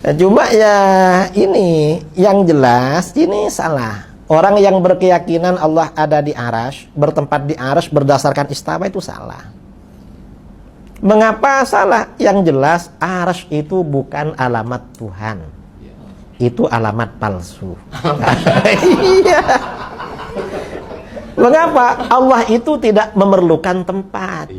Cuma ya ini yang jelas ini salah. Orang yang berkeyakinan Allah ada di arasy, bertempat di arasy berdasarkan istawa itu salah. Mengapa salah? Yang jelas arasy itu bukan alamat Tuhan. Itu alamat palsu. Iya. Mengapa? Allah itu tidak memerlukan tempat.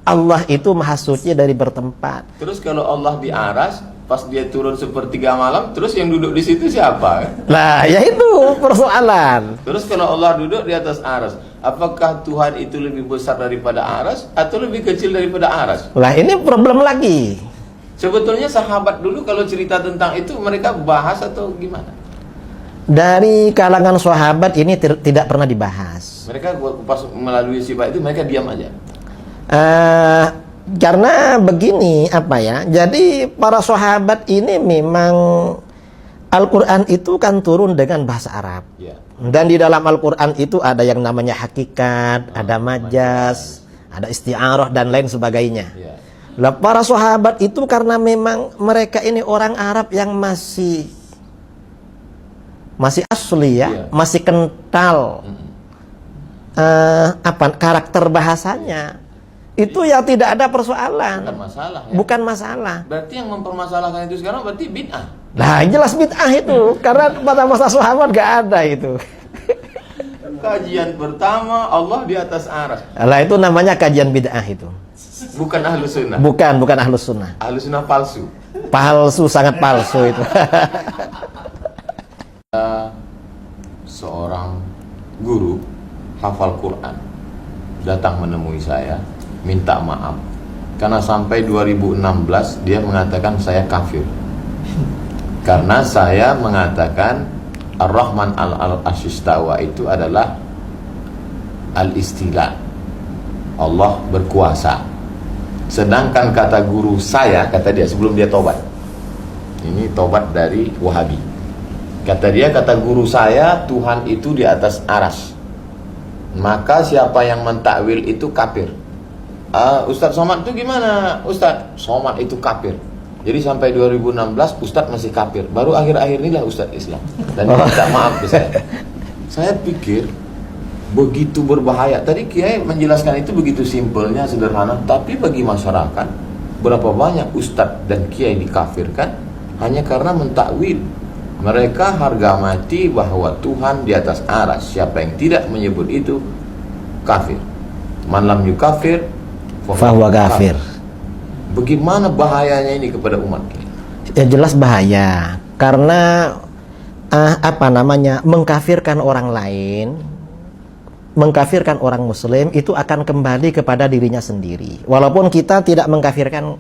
Allah itu maha suci dari bertempat. Terus kalau Allah di aras, pas dia turun sepertiga malam, terus yang duduk di situ siapa? Nah, ya itu persoalan. Terus kalau Allah duduk di atas aras, apakah Tuhan itu lebih besar daripada aras atau lebih kecil daripada aras? Lah, ini problem lagi. Sebetulnya sahabat dulu kalau cerita tentang itu mereka bahas atau gimana? Dari kalangan sahabat ini tidak pernah dibahas. Mereka pas melalui sifat itu mereka diam aja. Karena begini jadi para sahabat ini memang Al-Quran itu kan turun dengan bahasa Arab dan di dalam Al-Quran itu ada yang namanya hakikat, ada majas, ada isti'arah dan lain sebagainya. Lah para sahabat itu karena memang mereka ini orang Arab yang masih asli masih kental karakter bahasanya. Itu ya tidak ada persoalan. Bukan masalah ya? Bukan masalah. Berarti yang mempermasalahkan itu sekarang berarti bid'ah. Nah jelas bid'ah itu. Karena pada masa sahabat gak ada itu. Kajian pertama Allah di atas aras. Lah itu namanya kajian bid'ah itu. Bukan ahlus sunnah. Bukan ahlus sunnah. Ahlus sunnah palsu. Palsu, sangat palsu itu. Seorang guru hafal Quran datang menemui saya, minta maaf karena sampai 2016 dia mengatakan saya kafir karena saya mengatakan Ar-Rahman al-Ashistawa itu adalah al-istila, Allah berkuasa. Sedangkan kata guru saya, kata dia sebelum dia tobat, ini tobat dari Wahabi, kata dia, kata guru saya, Tuhan itu di atas aras, maka siapa yang mentakwil itu kafir. Ustadz Somad itu gimana? Ustadz Somad itu kafir. Jadi sampai 2016 Ustadz masih kafir. Baru akhir-akhir inilah Ustadz Islam. Dan dia minta maaf ke saya. Saya pikir begitu berbahaya. Tadi Kiai menjelaskan itu begitu simpelnya, sederhana. Tapi bagi masyarakat, berapa banyak Ustadz dan Kiai dikafirkan hanya karena mentakwil. Mereka harga mati bahwa Tuhan di atas aras. Siapa yang tidak menyebut itu kafir. Man lam yukafir fahuwa kafir. Bagaimana bahayanya ini kepada umat? Ya jelas bahaya. Karena mengkafirkan orang lain, mengkafirkan orang muslim itu akan kembali kepada dirinya sendiri. Walaupun kita tidak mengkafirkan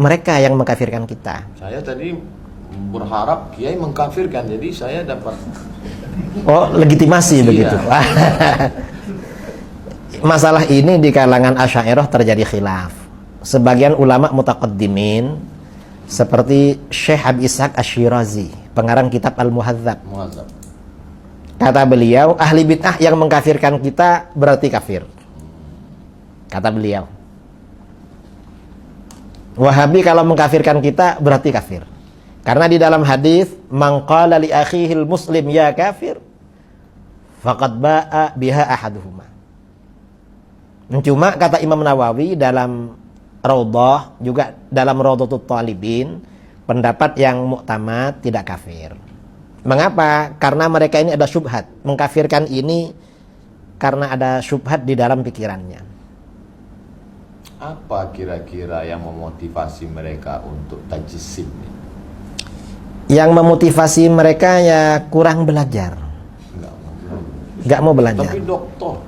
mereka yang mengkafirkan kita. Saya tadi berharap Kiai mengkafirkan, jadi saya dapat legitimasi begitu. Masalah ini di kalangan Asy'ariyah terjadi khilaf. Sebagian ulama mutaqaddimin seperti Syekh Abi Ishaq Asy-Syirazi, pengarang kitab Al-Muhadzab. Kata beliau, ahli bid'ah yang mengkafirkan kita berarti kafir. Kata beliau. Wahabi kalau mengkafirkan kita berarti kafir. Karena di dalam hadis, man qala li akhihil muslim ya kafir, faqad ba'a biha ahaduhuma. Cuma kata Imam Nawawi dalam Raudhah, juga dalam Raudhatut Thalibin, pendapat yang muktamad tidak kafir. Mengapa? Karena mereka ini ada syubhat. Mengkafirkan ini karena ada syubhat di dalam pikirannya. Apa kira-kira yang memotivasi mereka untuk tajsim? Yang memotivasi mereka ya kurang belajar. Nggak mau belajar. Tapi doktor.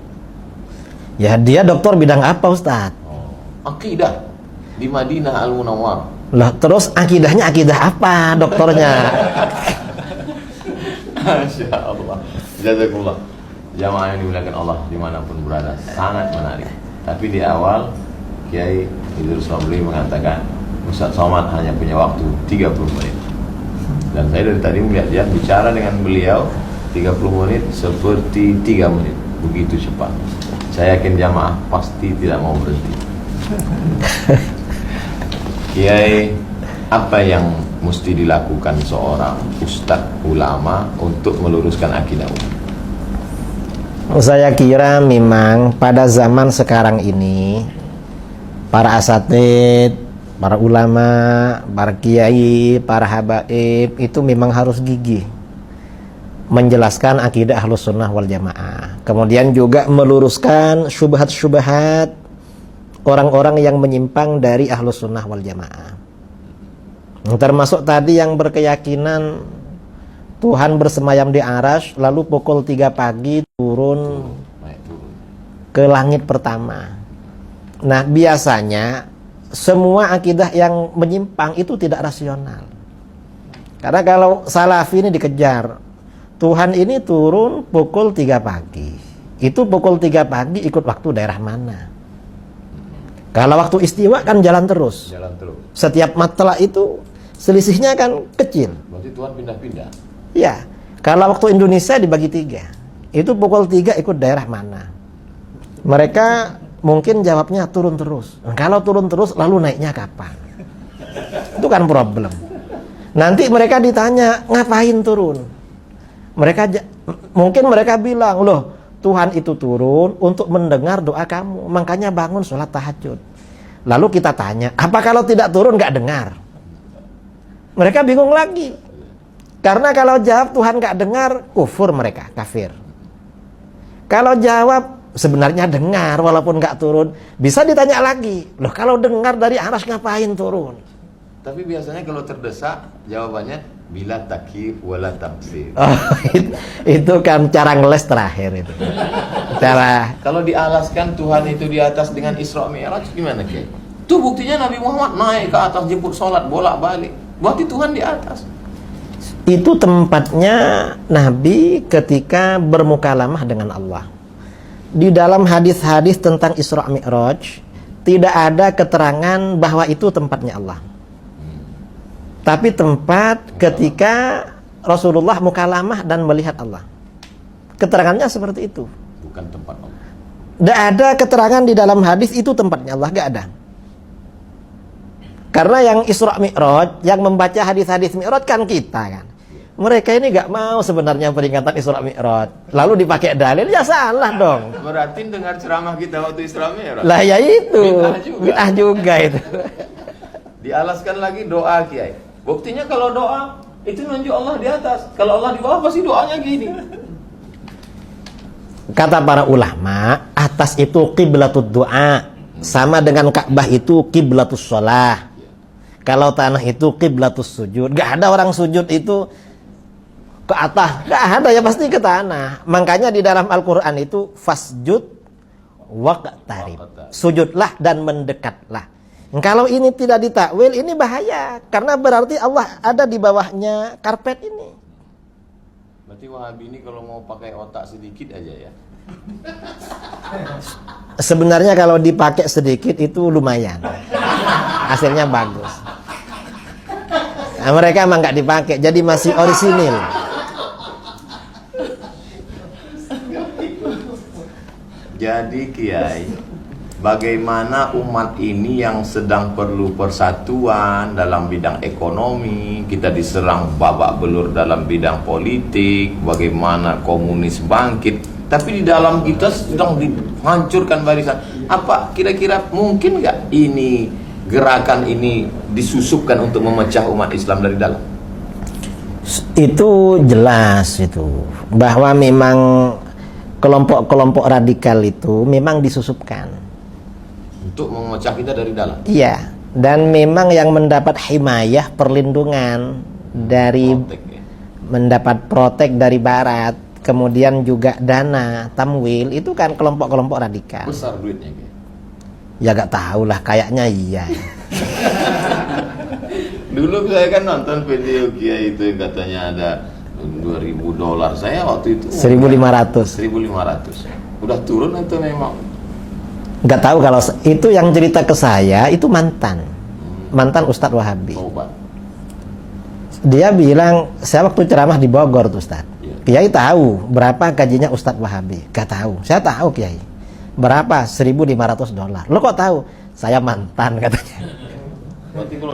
Ya dia doktor bidang apa Ustaz? Akidah di Madinah Al-Munawwarah. Lah terus akidahnya akidah apa doktornya? Masya Allah. Jazakumullah. Jamaah yang dimuliakan Allah dimanapun berada, sangat menarik. Tapi di awal Kiai Idrus Ramli mengatakan Ustaz Somad hanya punya waktu 30 menit. Dan saya dari tadi melihat dia bicara dengan beliau 30 menit seperti 3 menit. Begitu cepat. Saya yakin jamaah pasti tidak mau berhenti. Kiai Apa yang mesti dilakukan seorang ustadz ulama untuk meluruskan akidah umat? Saya kira memang pada zaman sekarang ini para asatid, para ulama, para kiai, para habaib itu memang harus gigih menjelaskan akidah Ahlus Sunnah wal Jamaah. Kemudian juga meluruskan syubhat-syubhat orang-orang yang menyimpang dari Ahlus Sunnah wal Jamaah. Termasuk tadi yang berkeyakinan Tuhan bersemayam di Arasy, lalu pukul 3 pagi turun ke langit pertama. Nah, biasanya semua akidah yang menyimpang itu tidak rasional. Karena kalau salafi ini dikejar, Tuhan ini turun pukul 3 pagi. Itu pukul 3 pagi ikut waktu daerah mana? Kalau waktu istiwa kan jalan terus. Jalan terus. Setiap matla itu selisihnya kan kecil. Berarti Tuhan pindah-pindah. Ya, kalau waktu Indonesia dibagi 3, itu pukul 3 ikut daerah mana? Mereka mungkin jawabnya turun terus. Kalau turun terus, lalu naiknya kapan? Itu kan problem. Nanti mereka ditanya, ngapain turun? Mungkin mereka bilang, loh, Tuhan itu turun untuk mendengar doa kamu, makanya bangun sholat tahajud. Lalu kita tanya, apa kalau tidak turun nggak dengar? Mereka bingung lagi. Karena kalau jawab Tuhan nggak dengar, kufur mereka, kafir. Kalau jawab sebenarnya dengar walaupun nggak turun, bisa ditanya lagi, loh kalau dengar dari Arasy ngapain turun? Tapi biasanya kalau terdesak, jawabannya bila takyif wala tamtsil. Oh, itu kan cara ngeles terakhir itu. Cara Kalau dialaskan Tuhan itu di atas dengan Isra Mi'raj gimana, Kiai? Itu buktinya Nabi Muhammad naik ke atas jemput sholat bolak-balik. Berarti Tuhan di atas. itu tempatnya Nabi ketika bermukalamah dengan Allah. Di dalam hadis-hadis tentang Isra Mi'raj tidak ada keterangan bahwa itu tempatnya Allah. Tapi tempat ketika Rasulullah mukalamah dan melihat Allah. Keterangannya seperti itu. Bukan tempat Allah. Tidak ada keterangan di dalam hadis itu tempatnya Allah, gak ada. Karena yang Isra Mi'raj, yang membaca hadis-hadis Mi'raj kan kita kan. Mereka ini gak mau sebenarnya peringatan Isra Mi'raj. Lalu dipakai dalil, ya salah dong. Berarti dengar ceramah kita waktu Isra Mi'raj. Lah ya itu, bid'ah juga itu. Dialaskan lagi doa, Kiai. Buktinya kalau doa itu nunjuk Allah di atas. Kalau Allah di bawah pasti doanya gini. Kata para ulama, atas itu qiblatud doa, sama dengan Ka'bah itu qiblatus shalah. Kalau tanah itu qiblatus sujud. Gak ada orang sujud itu ke atas, gak ada, ya pasti ke tanah. Makanya di dalam Al-Quran itu fasjud waqtarib, sujudlah dan mendekatlah. Kalau ini tidak ditakwil, ini bahaya, karena berarti Allah ada di bawahnya karpet ini. Berarti Wahabi ini kalau mau pakai otak sedikit aja ya. Sebenarnya kalau dipakai sedikit itu lumayan, hasilnya bagus. Nah, mereka emang nggak dipakai, jadi masih orisinil. Jadi Kiai, bagaimana umat ini yang sedang perlu persatuan dalam bidang ekonomi, kita diserang babak belur dalam bidang politik, bagaimana komunis bangkit, tapi di dalam kita sedang dihancurkan barisan. Apa kira-kira mungkin nggak ini gerakan ini disusupkan untuk memecah umat Islam dari dalam? Itu jelas itu, bahwa memang kelompok-kelompok radikal itu memang disusupkan untuk memecah kita dari dalam. Iya, dan memang yang mendapat himayah, perlindungan dari Protek, ya. mendapat protek dari barat, kemudian juga dana tamwil, itu kan kelompok-kelompok radikal. Besar duitnya, Kiai. Ya gak tahu lah, kayaknya iya. Dulu saya kan nonton video Kiai itu yang katanya ada $2.000. Saya waktu itu 1.500. 1.500. Udah turun atau memang? Gak tahu, kalau itu yang cerita ke saya itu mantan Ustadz Wahabi. Tobat. Dia bilang, saya waktu ceramah di Bogor tuh Ustadz. Iya. Kiai tahu berapa gajinya Ustadz Wahabi? Gak tahu. Saya tahu Kiai. Berapa? $1.500. Lo kok tahu? Saya mantan katanya. Berarti kalau